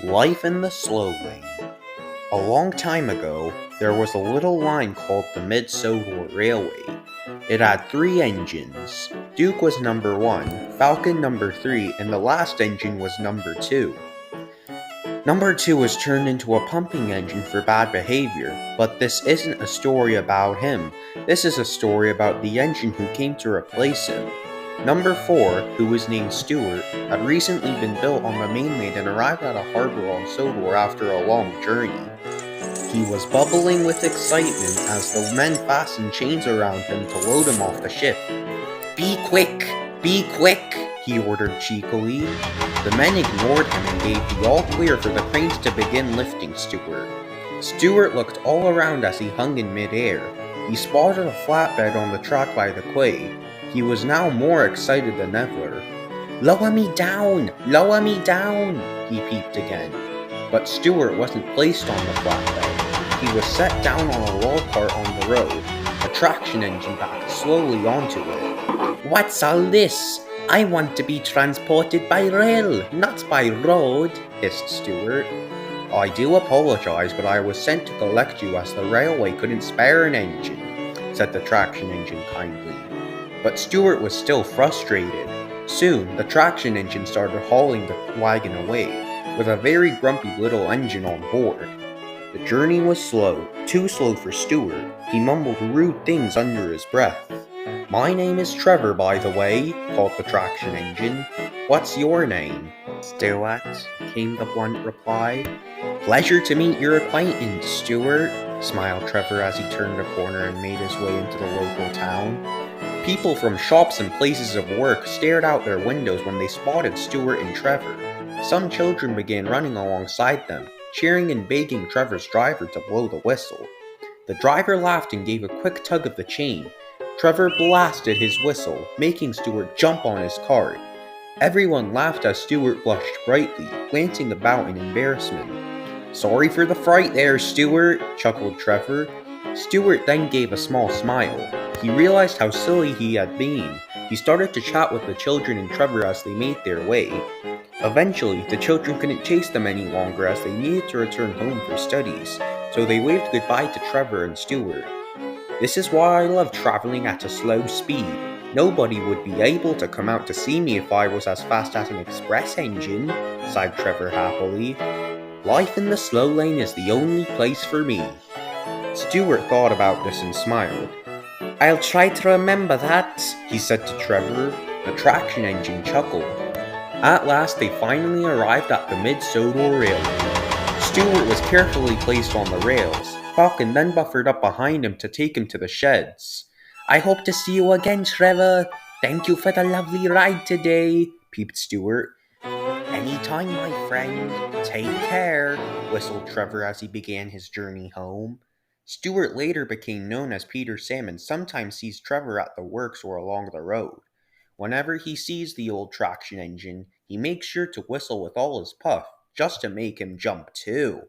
Life in the Slow Lane. A long time ago, there was a little line called the Mid-Sodor Railway. It had 3 engines. Duke was number 1, Falcon number 3, and the last engine was number 2. Number 2 was turned into a pumping engine for bad behavior, but this isn't a story about him. This is a story about the engine who came to replace him. Number 4, who was named Stuart, had recently been built on the mainland and arrived at a harbor on Sodor after a long journey. He was bubbling with excitement as the men fastened chains around him to load him off the ship. "Be quick! Be quick!" he ordered cheekily. The men ignored him and gave the all-clear for the cranes to begin lifting Stuart. Stuart looked all around as he hung in midair. He spotted a flatbed on the track by the quay. He was now more excited than ever. "Lower me down! Lower me down!" he peeped again. But Stuart wasn't placed on the flatbed. He was set down on a roll cart on the road. A traction engine backed slowly onto it. "What's all this? I want to be transported by rail, not by road," hissed Stuart. "I do apologize, but I was sent to collect you as the railway couldn't spare an engine," said the traction engine kindly. But Stuart was still frustrated. Soon, the traction engine started hauling the wagon away, with a very grumpy little engine on board. The journey was slow, too slow for Stuart. He mumbled rude things under his breath. "My name is Trevor, by the way," called the traction engine. "What's your name?" "Stuart," came the blunt reply. "Pleasure to meet your acquaintance, Stuart," smiled Trevor as he turned a corner and made his way into the local town. People from shops and places of work stared out their windows when they spotted Stuart and Trevor. Some children began running alongside them, cheering and begging Trevor's driver to blow the whistle. The driver laughed and gave a quick tug of the chain. Trevor blasted his whistle, making Stuart jump on his cart. Everyone laughed as Stuart blushed brightly, glancing about in embarrassment. "Sorry for the fright there, Stuart," chuckled Trevor. Stuart then gave a small smile. He realized how silly he had been. He started to chat with the children and Trevor as they made their way. Eventually, the children couldn't chase them any longer as they needed to return home for studies, so they waved goodbye to Trevor and Stuart. "This is why I love traveling at a slow speed. Nobody would be able to come out to see me if I was as fast as an express engine," sighed Trevor happily. "Life in the slow lane is the only place for me." Stuart thought about this and smiled. "I'll try to remember that," he said to Trevor. The traction engine chuckled. At last they finally arrived at the Mid-Sodor Railway. Stuart was carefully placed on the rails. Falcon then buffered up behind him to take him to the sheds. "I hope to see you again, Trevor. Thank you for the lovely ride today," peeped Stuart. "Anytime, my friend. Take care," whistled Trevor as he began his journey home. Stuart later became known as Peter Sam and sometimes sees Trevor at the works or along the road. Whenever he sees the old traction engine, he makes sure to whistle with all his puff, just to make him jump too.